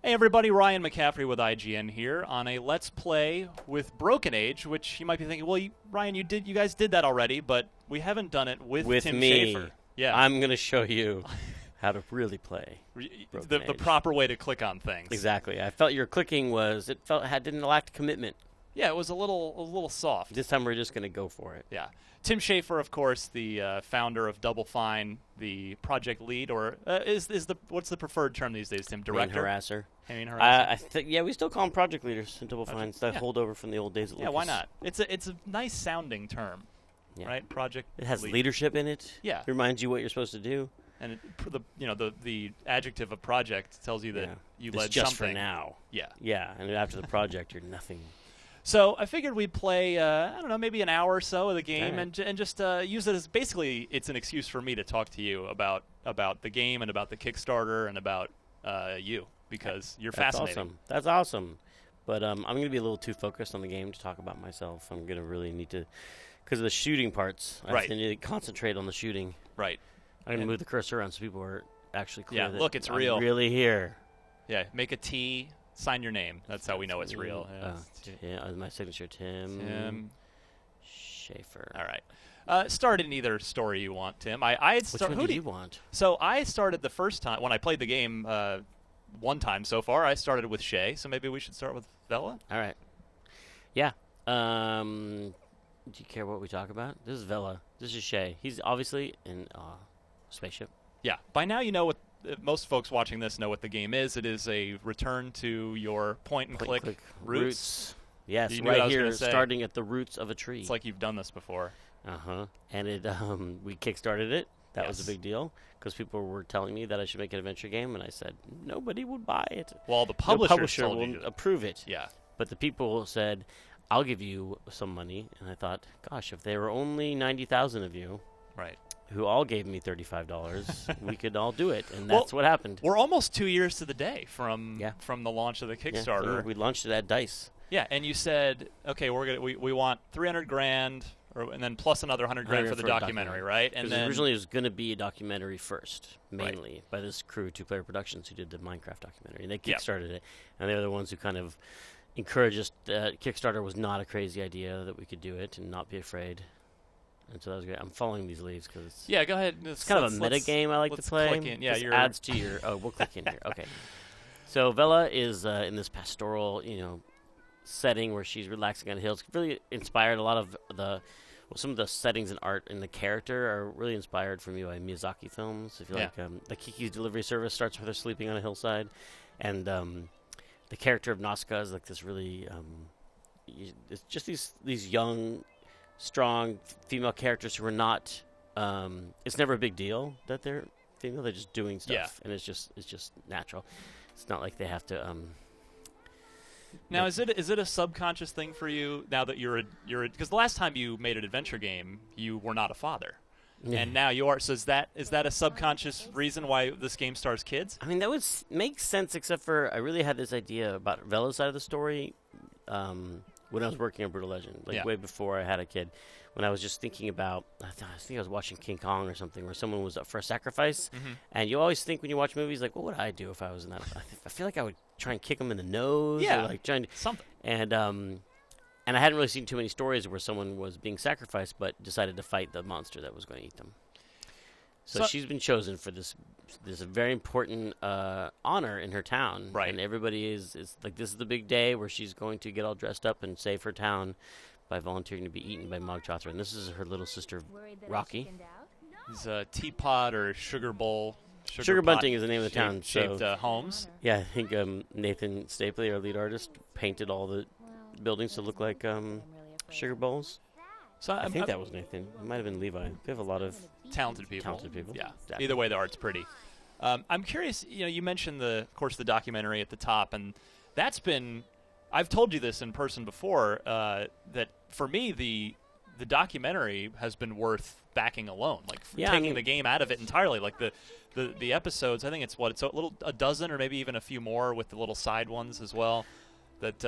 Hey everybody, Ryan McCaffrey with IGN here on a Let's Play with Broken Age, which you might be thinking, well, Ryan, you guys did that already, but we haven't done it with Tim me. Schafer. Yeah, I'm going to show you how to really play the proper way to click on things. Exactly. I felt your clicking didn't lack commitment. Yeah, it was a little soft. This time we're just going to go for it. Yeah. Tim Schafer, of course, the founder of Double Fine, the project lead, or what's the preferred term these days, Tim? Director? Main harasser. I think we still call them project leaders in Double Fine. It's that holdover from the old days at Lucas. Yeah, why not? It's a nice sounding term, right? Project. It has lead. Leadership in it. Yeah. It reminds you what you're supposed to do. And the adjective of project tells you that you led it's just something. for now. Yeah. Yeah, and after the project, you're nothing. So I figured we'd play, maybe an hour or so of the game, and just use it as basically it's an excuse for me to talk to you about the game and about the Kickstarter and about you, because you're fascinating. That's awesome. But I'm going to be a little too focused on the game to talk about myself. I'm going to really need to, because of the shooting parts, I need to concentrate on the shooting. Right. I'm going to move the cursor around so people are actually clear that look, it's I'm real. Really here. Yeah, make a T. Sign your name. That's how we know it's real. My signature, Tim Schafer. All right. Start in either story you want, Tim. I had started. Which one do you want? So I started the first time when I played the game. One time so far, I started with Shay. So maybe we should start with Vela. All right. Yeah. Do you care what we talk about? This is Vela. This is Shay. He's obviously in a spaceship. Yeah. By now you know what. Most folks watching this know what the game is. It is a return to your point-and-click roots. Yes, right here, starting at the roots of a tree. It's like you've done this before. Uh-huh. And we kickstarted it. That was a big deal because people were telling me that I should make an adventure game, and I said, nobody would buy it. Well, the publisher will approve it. Yeah. But the people said, I'll give you some money. And I thought, gosh, if there were only 90,000 of you. Right. Who all gave me $35, we could all do it, and that's what happened. We're almost 2 years to the day from the launch of the Kickstarter. Yeah, we launched it at DICE. Yeah, and you said, okay, we want $300,000, and then plus another $100,000 for the documentary, right? And then originally it was going to be a documentary first, mainly by this crew, 2 Player Productions, who did the Minecraft documentary, and they kickstarted it, and they were the ones who kind of encouraged us that Kickstarter was not a crazy idea, that we could do it and not be afraid. And so that was great. I'm following these leaves because go ahead. It's kind of a meta game I like to play. Click in. Yeah, adds to your. Oh, we'll click in here. Okay. So Vela is in this pastoral, setting where she's relaxing on a hill. It's really inspired. A lot of some of the settings and art and the character are really inspired from by Miyazaki films. If you like, the Kiki's Delivery Service starts with her sleeping on a hillside, and the character of Nazca is like this really. It's just these young, strong female characters who are not. It's never a big deal that they're female. They're just doing stuff, and it's just natural. It's not like they have to. Now, is it a subconscious thing for you now that you're because the last time you made an adventure game, you were not a father, and now you are. So is that a subconscious reason why this game stars kids? I mean, that would make sense, except for I really had this idea about Vela's side of the story. When I was working on Brutal Legend, way before I had a kid, when I was just thinking about, I think I was watching King Kong or something, where someone was up for a sacrifice, and you always think when you watch movies, like, what would I do if I was in that? I feel like I would try and kick him in the nose, or like trying to, something. And I hadn't really seen too many stories where someone was being sacrificed, but decided to fight the monster that was going to eat them. So she's been chosen for this very important honor in her town. Right. And everybody is like, this is the big day where she's going to get all dressed up and save her town by volunteering to be eaten by Mog Chothra. And this is her little sister, Rocky. He's a teapot or sugar bowl. Sugar Bunting is the name of the town. Shaped homes. Yeah, I think Nathan Stapley, our lead artist, painted all the buildings to look like sugar bowls. So I think that was Nathan. It might have been Levi. We have a lot of talented people. Yeah. Exactly. Either way, the art's pretty. I'm curious. You mentioned of course, the documentary at the top, and that's been. I've told you this in person before. That for me, the documentary has been worth backing alone. Like taking the game out of it entirely. Like the episodes. I think it's a dozen or maybe even a few more with the little side ones as well. That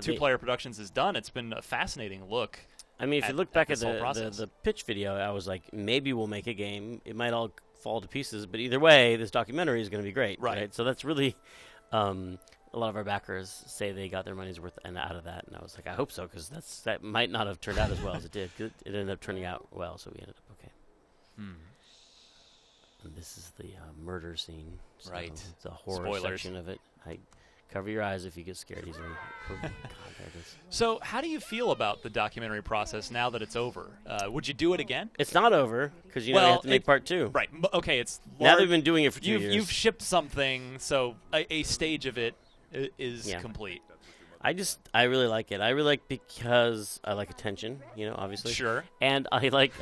2 Player Productions has done. It's been a fascinating look. I mean, if you look back at the pitch video, I was like, maybe we'll make a game. It might all fall to pieces, but either way, this documentary is going to be great. Right. So that's really a lot of our backers say they got their money's worth and out of that, and I was like, I hope so, because that might not have turned out as well as it did. 'Cause it ended up turning out well, so we ended up okay. And this is the murder scene. So Right. the horror Spoilers. section of it. Cover your eyes if you get scared easily. Oh, God, there it is. So, how do you feel about the documentary process now that it's over? Would you do it again? It's not over, because you Well, have to make part 2. Right. Okay, it's Now they've been doing it for 2 years. You've shipped something, so a stage of it is Yeah. complete. I really like it. I really like because I like attention, obviously. Sure. And I like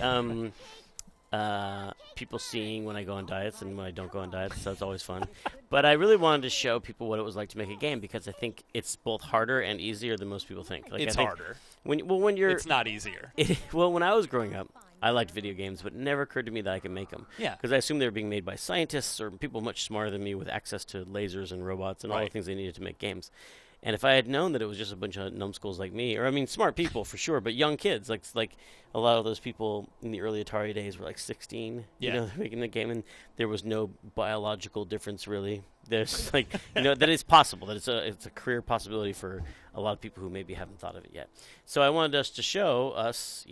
people seeing when I go on diets and when I don't go on diets, so it's always fun. But I really wanted to show people what it was like to make a game, because I think it's both harder and easier than most people think. It's I think harder. When you're It's not easier. when I was growing up, I liked video games, but it never occurred to me that I could make them. Yeah. Because I assumed they were being made by scientists or people much smarter than me with access to lasers and robots and all the Right. things they needed to make games. And if I had known that it was just a bunch of numbskulls like me, or I mean, smart people for sure, but young kids, like a lot of those people in the early Atari days were like 16, Yeah. they're making the game, and there was no biological difference really. There's that it's possible, that it's a career possibility for a lot of people who maybe haven't thought of it yet. So I wanted us to show us,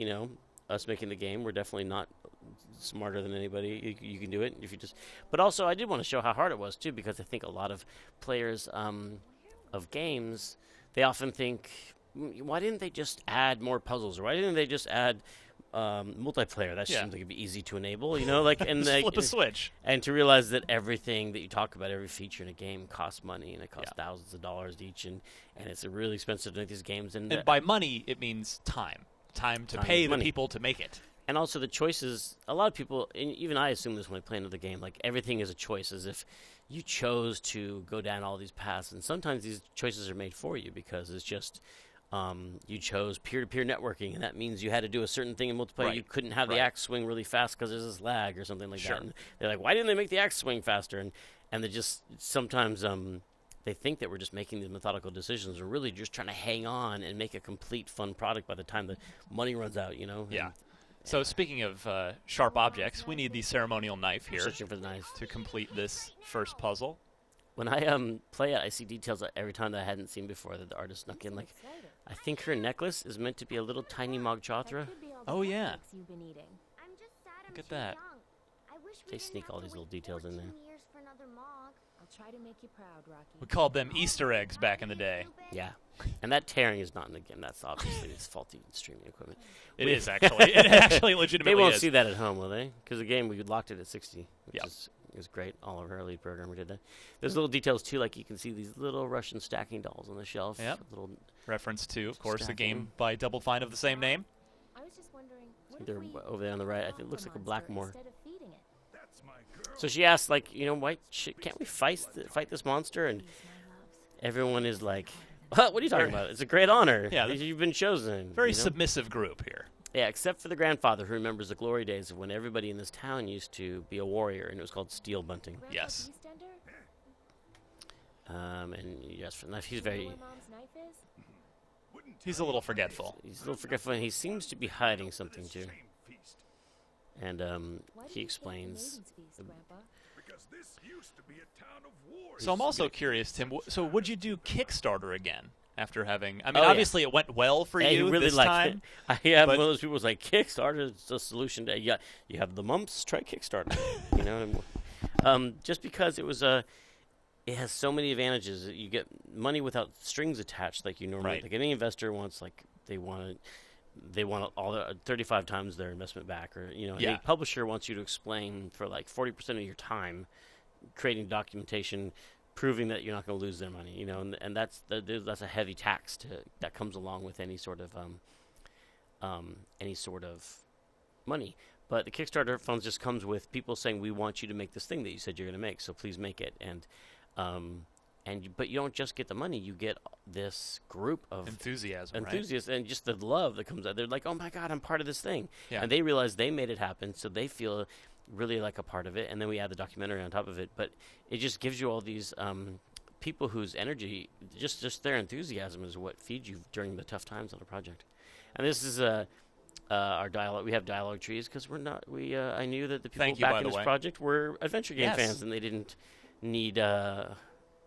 us making the game. We're definitely not smarter than anybody. You can do it if you just. But also, I did want to show how hard it was too, because I think a lot of players of games, they often think, why didn't they just add more puzzles, or why didn't they just add multiplayer? That seems like it'd be easy to enable, and Just flip a switch. and to realize that everything that you talk about, every feature in a game, costs money, and it costs thousands of dollars each, and it's really expensive to make these games. And by money, it means time to pay the money. people to make it. And also the choices, a lot of people, and even I assume this when I play another game, like everything is a choice, as if you chose to go down all these paths. And sometimes these choices are made for you, because it's just you chose peer-to-peer networking, and that means you had to do a certain thing in multiplayer. Right. You couldn't have the axe swing really fast because there's this lag or something like Sure. that. And they're like, why didn't they make the axe swing faster? And they just sometimes they think that we're just making these methodical decisions. We're really just trying to hang on and make a complete fun product by the time the money runs out, Yeah. So speaking of sharp objects, we need the ceremonial knife here Searching for the knife. to complete this first puzzle. When I play it, I see details every time that I hadn't seen before that the artist snuck in. Like, I think her necklace is meant to be a little tiny Mogchathra. Oh, yeah. Look at that. They sneak all these little details in there. I'll try to make you proud, Rocky. We called them Easter eggs back in the day. Yeah. And that tearing is not in the game. That's obviously it's faulty streaming equipment. It is actually. It actually They legitimately won't is. see that at home, will they? Because the game, we locked it at 60, which Yep. is great. All of our lead programmer did that. There's little details, too, like you can see these little Russian stacking dolls on the shelf. Yep. Little, Reference to, of course, the Stacking. game by Double Fine of the same name. I was just wondering, what if they're we over there on the right. I think it looks the like a monster Blackmore. instead of feeding it? So she asked, like, why can't we fight this monster? And Please, my loves. everyone is like, what are you talking about? It's a great honor. Yeah, You've been chosen. Very submissive group here. Yeah, except for the grandfather who remembers the glory days of when everybody in this town used to be a warrior, and it was called steel bunting. Grandpa Yes. Beastender? And yes, for the knife, he's Do you know very, where Mom's knife is? He's a little forgetful. he's a little forgetful, and he seems to be hiding something too. And Why do he you skip the explains. Maiden's Feast, Grandpa? So I'm also curious, Tim. So would you do Kickstarter again after having? I mean, Oh, yeah. obviously it went well for Yeah, he you really this liked time. it. I am but- one of those people who's like, Kickstarter is the solution to you have the mumps, try Kickstarter. Just because it was it has so many advantages. You get money without strings attached, like you normally. Right. Like any investor wants, like they want all the 35 times their investment back, or Yeah. any publisher wants you to explain for like 40% of your time, creating documentation, proving that you're not going to lose their money. And that's a heavy tax that comes along with any sort of money. But the Kickstarter funds just comes with people saying, we want you to make this thing that you said you're going to make, so please make it. But you don't just get the money; you get this group of Enthusiasm, enthusiasts and just the love that comes out. They're like, "Oh my God, I'm part of this thing," Yeah. and they realize they made it happen, so they feel really like a part of it. And then we add the documentary on top of it. But it just gives you all these people whose energy, just their enthusiasm, is what feeds you during the tough times on a project. And this is our dialogue. We have dialogue trees because we're not. I knew that the people Thank you, by backing the this way. project were adventure game Yes. fans, and they didn't need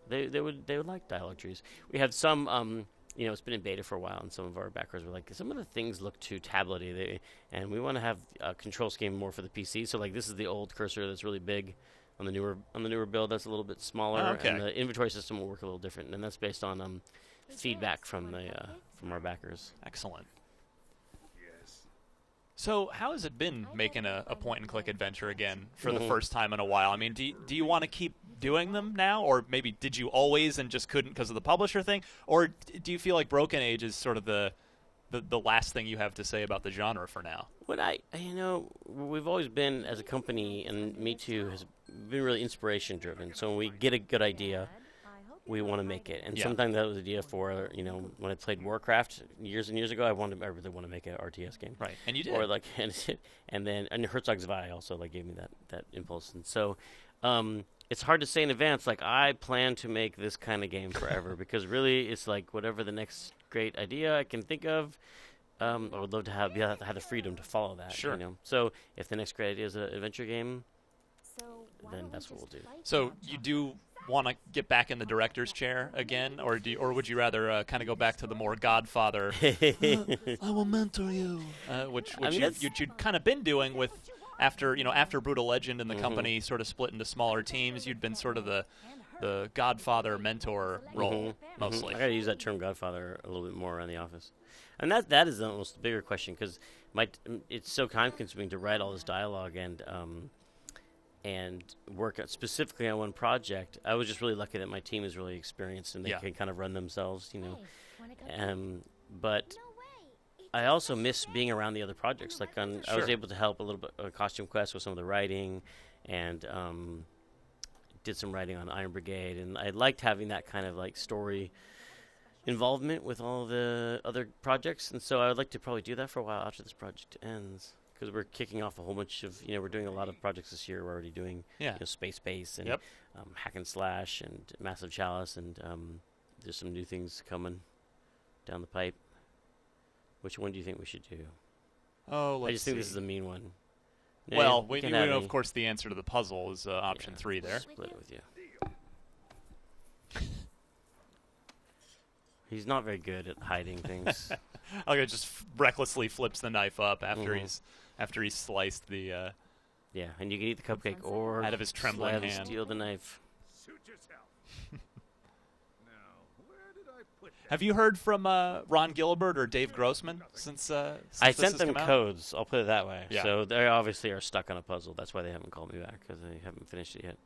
They would like dialogue trees. We have some. It's been in beta for a while, and some of our backers were like, some of the things look too tablety, and we want to have a control scheme more for the PC. So like, this is the old cursor that's really big. On the newer build, that's a little bit smaller, and the inventory system will work a little different, and that's based on feedback from our backers. Excellent. So how has it been making a point-and-click adventure again for the first time in a while? I mean, do you want to keep doing them now, or maybe did you always and just couldn't because of the publisher thing, or do you feel like Broken Age is sort of the last thing you have to say about the genre for now? What we've always been, as a company, and Me Too has been really inspiration-driven. So when we get a good idea, we want to make it. And sometimes that was the idea for, when I played Warcraft years and years ago, I really want to make an RTS game. Right, and you did. Or and Herzog Zwei also gave me that impulse. And so it's hard to say in advance, I plan to make this kind of game forever, because really it's whatever the next great idea I can think of, I would love to have the freedom to follow that. Sure. So if the next great idea is an adventure game, then that's what we'll do. So you do want to get back in the director's chair again, or would you rather kind of go back to the more Godfather? I will mentor you, which you'd kind of been doing with after Brutal Legend and the company sort of split into smaller teams. You'd been sort of the Godfather mentor role mostly. I got to use that term Godfather a little bit more around the office, and that is almost the bigger question, because it's so time consuming to write all this dialogue and work specifically on one project. I was just really lucky that my team is really experienced and they can kind of run themselves, But I also miss being around the other projects. I was able to help a little bit on Costume Quest with some of the writing, and did some writing on Iron Brigade, and I liked having that kind of story involvement with all the other projects, and so I would like to probably do that for a while after this project ends. Because we're kicking off a whole bunch of, we're doing a lot of projects this year. We're already doing Space Base and Hack and Slash and Massive Chalice, and there's some new things coming down the pipe. Which one do you think we should do? Oh, I just think this is a mean one. Well, we know, of course, the answer to the puzzle is option 3 there. Split it with you. He's not very good at hiding things. Just recklessly flips the knife up after he's sliced the. And you can eat the cupcake or out of his trembling hand. Steal the knife. Have you heard from Ron Gilbert or Dave Grossman since I sent them codes. I'll put it that way. Yeah. So they obviously are stuck on a puzzle. That's why they haven't called me back, because they haven't finished it yet.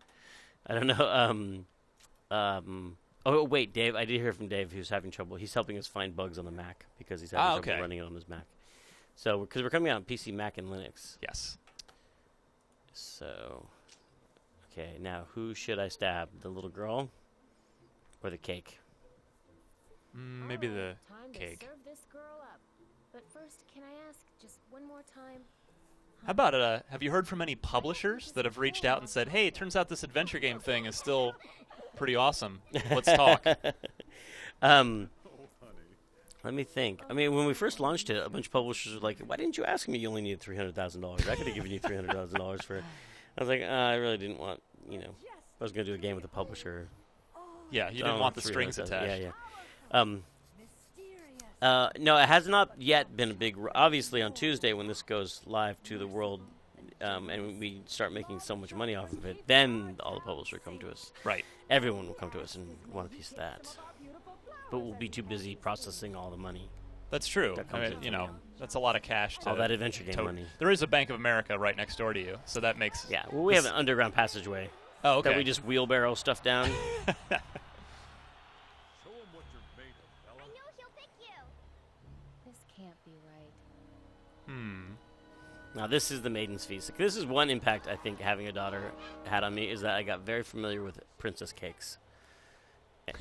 I don't know. Oh, wait, Dave. I did hear from Dave who's having trouble. He's helping us find bugs on the Mac because he's having trouble running it on his Mac. So, because we're coming out on PC, Mac, and Linux. Yes. So, okay, now who should I stab? The little girl or the cake? Maybe the cake. To serve this girl up. But first, can I ask just one more time? How about have you heard from any publishers that have reached out and said, "Hey, it turns out this adventure game thing is still pretty awesome. Let's talk." Let me think. I mean, when we first launched it, a bunch of publishers were like, "Why didn't you ask me you only needed $300,000? I could have given you $300,000 for it." I was like, I really didn't want, I was going to do a game with a publisher. Yeah, you didn't want the strings attached. No, it has not yet been a big. Obviously, on Tuesday when this goes live to the world, and we start making so much money off of it, then all the publishers come to us. Right. Everyone will come to us and want a piece of that. But we'll be too busy processing all the money. That's true. That's a lot of cash. All that adventure game money. There is a Bank of America right next door to you, so that makes. Yeah. Well, we have an underground passageway. Oh, okay. That we just wheelbarrow stuff down. Now, this is the Maiden's Feast. This is one impact I think having a daughter had on me, is that I got very familiar with princess cakes.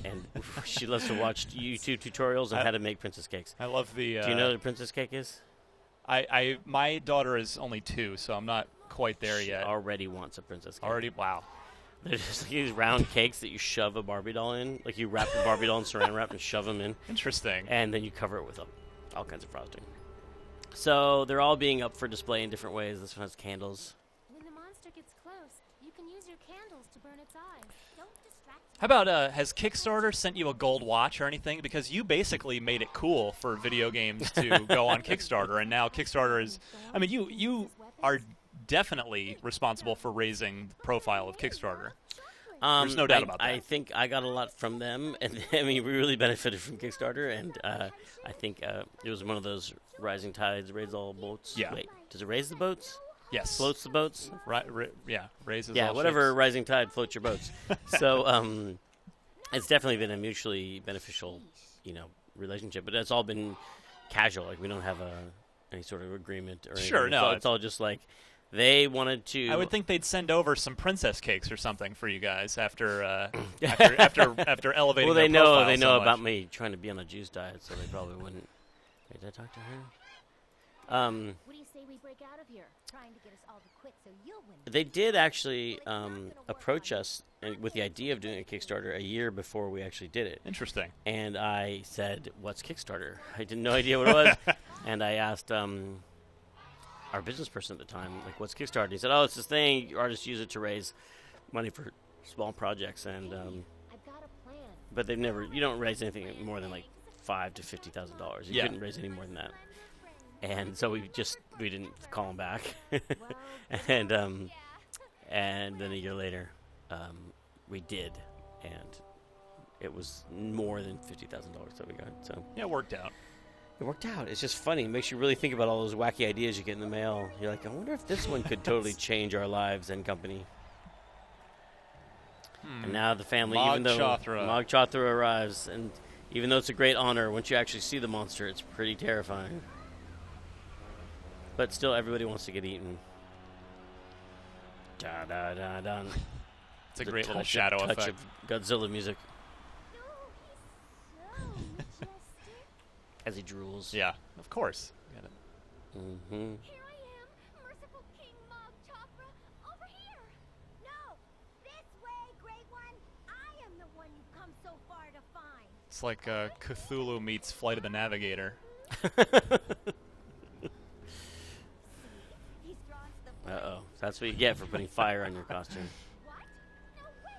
And she loves to watch YouTube tutorials on how to make princess cakes. I love the... Do you know what a princess cake is? My daughter is only 2, so I'm not quite there yet. She already wants a princess cake. Already? Wow. They're just these round cakes that you shove a Barbie doll in. Like you wrap the Barbie doll in saran wrap and shove them in. Interesting. And then you cover it with all kinds of frosting. So they're all being up for display in different ways. This one has candles. When the monster gets close, you can use your candles to burn its eyes. Don't distract How about has Kickstarter sent you a gold watch or anything? Because you basically made it cool for video games to go on Kickstarter, and now Kickstarter is. I mean, you are definitely responsible for raising the profile of Kickstarter. There's no doubt about that. I think I got a lot from them, and I mean, we really benefited from Kickstarter, and I think it was one of those rising tides raise all boats. Yeah. Wait, does it raise the boats? Yes. Floats the boats? Raises. Yeah, all whatever ships. rising tide floats your boats. So it's definitely been a mutually beneficial, relationship. But it's all been casual. Like we don't have any sort of agreement or anything. Sure, no, It's all just like they wanted to. I would think they'd send over some princess cakes or something for you guys after after elevating. Well, their they know profile so much. about me trying to be on a juice diet, so they probably wouldn't. Wait, did I talk to her? What do you say we break out of here? Trying to get us all to quit so you'll win. They did actually approach us with the idea of doing a Kickstarter a year before we actually did it. Interesting. And I said, "What's Kickstarter?" I didn't no idea what it was, and I asked our business person at the time, like, "What's Kickstarter?" He said, "Oh, it's this thing. Artists use it to raise money for small projects." And I've got a plan. but they've never. You don't raise anything more than like $5,000 to $50,000. You Yeah. couldn't raise any more than that. And so we didn't call him back, and then a year later, we did, and it was more than $50,000 that we got. So Yeah, it worked out. it worked out. It's just funny. It makes you really think about all those wacky ideas you get in the mail. You're like, I wonder if this one could totally change our lives and company. And now the family, even though Mog Chothra arrives, and even though it's a great honor, once you actually see the monster, it's pretty terrifying. But still, everybody wants to get eaten. Da da da da. It's a great little shadow touch effect. of Godzilla music So majestic. as he drools. Yeah, of course. Got it. Mm-hmm. Here I am, merciful King Mog Chothra. Over here. No, this way, Great One. I am the one you've come so far to find. It's like Cthulhu meets Flight of the Navigator. He's drawn to the Uh-oh. That's what you get for putting fire on your costume. What? No way.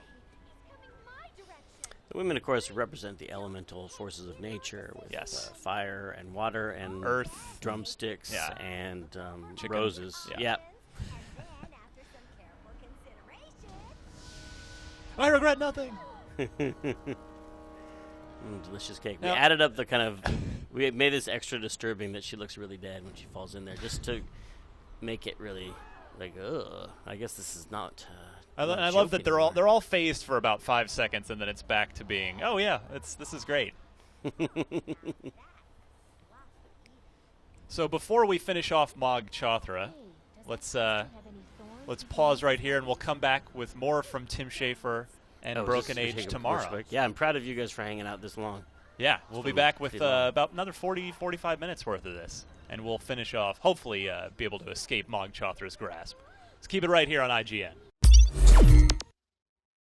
He's coming my direction. The women, of course, represent the elemental forces of nature with Yes. fire and water and Earth. drumsticks Yeah. and Chicken. roses. Yeah. Yep. And then, after some careful consideration, I regret nothing. Delicious cake. Now- We added up the kind of... We made this extra disturbing that she looks really dead when she falls in there, just to make it really like, ugh. I guess this is not... I not a love joke that anymore. they're all phased for about 5 seconds, and then it's back to being, oh yeah, this is great. So before we finish off Mog Chothra, hey, does let's that have any thorns? let's pause right here, and we'll come back with more from Tim Schafer and Oh, Broken just- we Age take a tomorrow. course break. Yeah, I'm proud of you guys for hanging out this long. Yeah, we'll be been back with pretty long. about another 45 minutes worth of this, and we'll finish off, hopefully be able to escape Mog Chothra's grasp. Let's keep it right here on IGN.